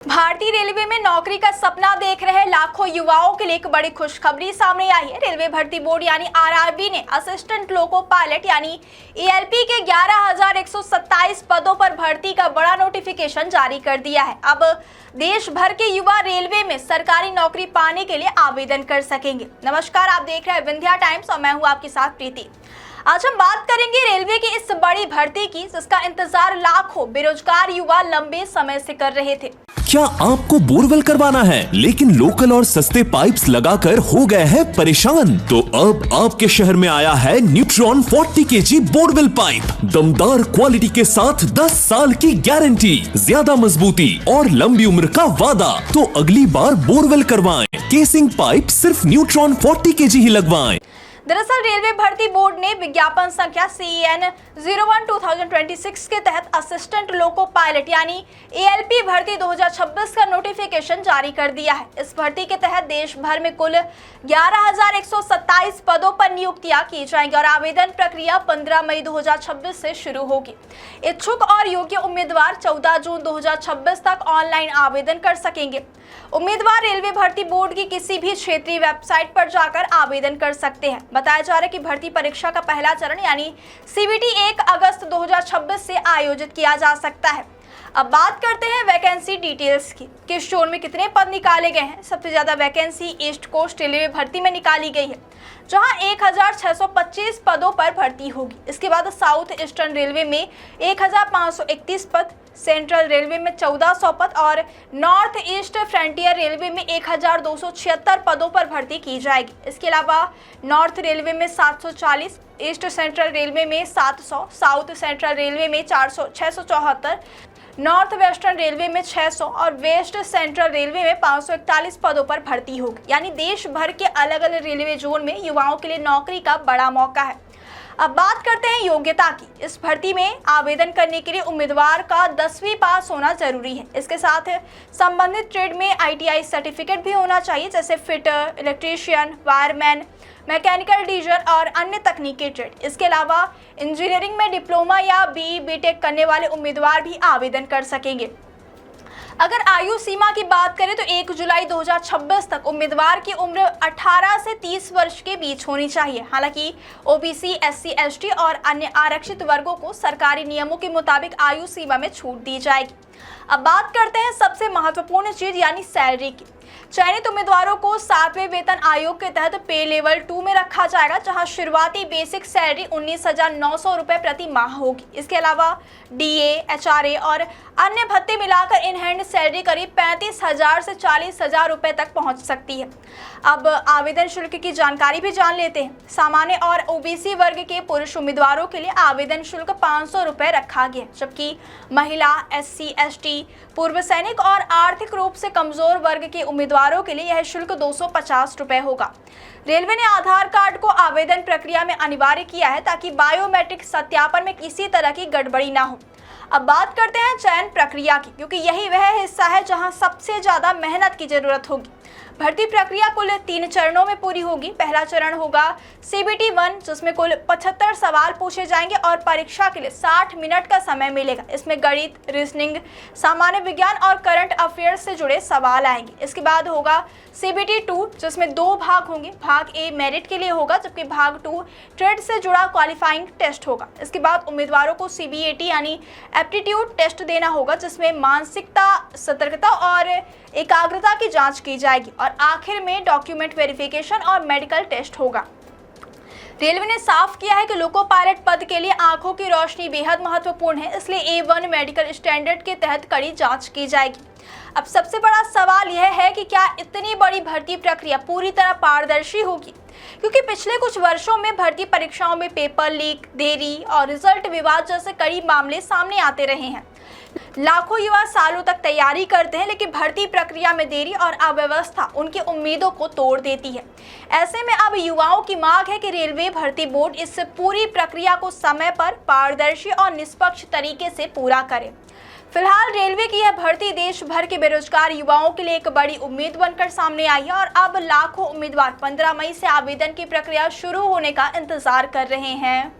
भारतीय रेलवे में नौकरी का सपना देख रहे लाखों युवाओं के लिए एक बड़ी खुशखबरी सामने आई है। रेलवे भर्ती बोर्ड यानी आरआरबी ने असिस्टेंट लोको पायलट यानी एएलपी के 11,127 पदों पर भर्ती का बड़ा नोटिफिकेशन जारी कर दिया है। अब देश भर के युवा रेलवे में सरकारी नौकरी पाने के लिए आवेदन कर सकेंगे। नमस्कार, आप देख रहे हैं विंध्या टाइम्स और मैं हूँ आपके साथ प्रीति। आज हम बात करेंगे रेलवे की इस बड़ी भर्ती की, जिसका इंतजार लाखों बेरोजगार युवा लंबे समय से कर रहे थे। क्या आपको बोरवेल करवाना है लेकिन लोकल और सस्ते पाइप्स लगाकर हो गए हैं परेशान? तो अब आपके शहर में आया है न्यूट्रॉन 40 kg बोरवेल पाइप। दमदार क्वालिटी के साथ 10 साल की गारंटी, ज्यादा मजबूती और लंबी उम्र का वादा। तो अगली बार बोरवेल करवाएं, केसिंग पाइप सिर्फ न्यूट्रॉन 40 kg ही लगवाएं। दरअसल रेलवे भर्ती बोर्ड ने विज्ञापन संख्या CEN 01/2026 के तहत असिस्टेंट लोको पायलट यानी एएलपी भर्ती 2026 का नोटिफिकेशन जारी कर दिया है। इस भर्ती के तहत देश भर में कुल 11,127 पदों पर नियुक्तियां की जाएंगी और आवेदन प्रक्रिया 15 मई 2026 से शुरू होगी। इच्छुक और योग्य उम्मीदवार 14 जून 2026 तक ऑनलाइन आवेदन कर सकेंगे। उम्मीदवार रेलवे भर्ती बोर्ड की किसी भी क्षेत्रीय वेबसाइट पर जाकर आवेदन कर सकते हैं। बताया जा रहा है कि भर्ती परीक्षा का पहला चरण यानी CBT 1 अगस्त 2026 से आयोजित किया जा सकता है। अब बात करते हैं वैकेंसी डिटेल्स की। किस जोन में कितने पद निकाले गए हैं। सबसे ज्यादा वैकेंसी ईस्ट कोस्ट रेलवे भर्ती में निकाली गई है, जहां 1,625 पदों पर भर्ती होगी। इसके बाद साउथ ईस्टर्न रेलवे में 1,531 पद, सेंट्रल रेलवे में 1400 पद और नॉर्थ ईस्ट फ्रंटियर रेलवे में 1,276 पदों पर भर्ती की जाएगी। इसके अलावा नॉर्थ रेलवे में 740, ईस्ट सेंट्रल रेलवे में 700, साउथ सेंट्रल रेलवे में 674, नॉर्थ वेस्टर्न रेलवे में 600 और वेस्ट सेंट्रल रेलवे में 541 पदों पर भर्ती होगी। यानी देश भर के अलग अलग रेलवे जोन में युवाओं के लिए नौकरी का बड़ा मौका है। अब बात करते हैं योग्यता की। इस भर्ती में आवेदन करने के लिए उम्मीदवार का 10वीं पास होना जरूरी है। इसके साथ संबंधित ट्रेड में ITI सर्टिफिकेट भी होना चाहिए, जैसे fitter, electrician, wireman, mechanical diesel और अन्य तकनीकी ट्रेड। इसके अलावा इंजीनियरिंग में डिप्लोमा या BE BTech करने वाले उम्मीदवार भी आवेदन कर सकेंगे। अगर आयु सीमा की बात करें तो 1 जुलाई 2026 तक उम्मीदवार की उम्र 18 से 30 वर्ष के बीच होनी चाहिए। हालांकि OBC, SC, ST और अन्य आरक्षित वर्गों को सरकारी नियमों के मुताबिक आयु सीमा में छूट दी जाएगी। अब बात करते हैं सबसे महत्वपूर्ण चीज यानी सैलरी की। चयनित उम्मीदवारों को 7वें वेतन आयोग के तहत पे लेवल 2 में रखा जाएगा, जहां शुरुआती बेसिक सैलरी 19,900 रुपए प्रति माह होगी। इसके अलावा DA, HRA और अन्य भत्ते मिलाकर इन हैंड सैलरी करीब 35,000 से 40,000 रुपए तक पहुंच सकती है। अब आवेदन शुल्क की जानकारी भी जान लेते हैं। सामान्य और OBC वर्ग के पुरुष उम्मीदवारों के लिए आवेदन शुल्क 500 रुपए रखा गया, जबकि महिला, SC, ST, पूर्व सैनिक और आर्थिक रूप से कमजोर वर्ग के उम्मीदवारों के लिए यह शुल्क 250 रुपए होगा। रेलवे ने आधार कार्ड को आवेदन प्रक्रिया में अनिवार्य किया है ताकि बायोमेट्रिक सत्यापन में किसी तरह की गड़बड़ी ना हो। अब बात करते हैं चयन प्रक्रिया की, क्योंकि यही वह हिस्सा है जहां सबसे ज्यादा मेहनत की जरूरत होगी। भर्ती प्रक्रिया कुल 3 चरणों में पूरी होगी। पहला चरण होगा CBT 1, जिसमें कुल 75 सवाल पूछे जाएंगे और परीक्षा के लिए 60 मिनट का समय मिलेगा। इसमें गणित, रीजनिंग, सामान्य विज्ञान और करंट अफेयर्स से जुड़े सवाल आएंगे। इसके बाद होगा CBT 2, जिसमें 2 भाग होंगे। भाग A मेरिट के लिए होगा, जबकि भाग 2 ट्रेड से जुड़ा क्वालिफाइंग टेस्ट होगा। इसके बाद उम्मीदवारों को CBAT यानी एप्टीट्यूड टेस्ट देना होगा, जिसमें मानसिकता, सतर्कता और एकाग्रता की जांच की जाएगी और आखिर में डॉक्यूमेंट वेरिफिकेशन और मेडिकल टेस्ट होगा। रेलवे ने साफ किया है कि लोको पायलट पद के लिए आंखों की रोशनी बेहद महत्वपूर्ण है, इसलिए A1 मेडिकल स्टैंडर्ड के तहत कड़ी जांच की जाएगी। अब सबसे बड़ा सवाल यह है कि क्या इतनी बड़ी भर्ती प्रक्रिया पूरी तरह पारदर्शी होगी, क्योंकि पिछले कुछ वर्षों में भर्ती परीक्षाओं में पेपर लीक, देरी और रिजल्ट विवाद जैसे कई मामले सामने आते रहे हैं। लाखों युवा सालों तक तैयारी करते हैं, लेकिन भर्ती प्रक्रिया में देरी और अव्यवस्था उनकी उम्मीदों को तोड़ देती है। ऐसे में अब युवाओं की मांग है कि रेलवे भर्ती बोर्ड इस पूरी प्रक्रिया को समय पर, पारदर्शी और निष्पक्ष तरीके से पूरा करे। फिलहाल रेलवे की यह भर्ती देश भर के बेरोजगार युवाओं के लिए एक बड़ी उम्मीद बनकर सामने आई है और अब लाखों उम्मीदवार 15 मई से आवेदन की प्रक्रिया शुरू होने का इंतजार कर रहे हैं।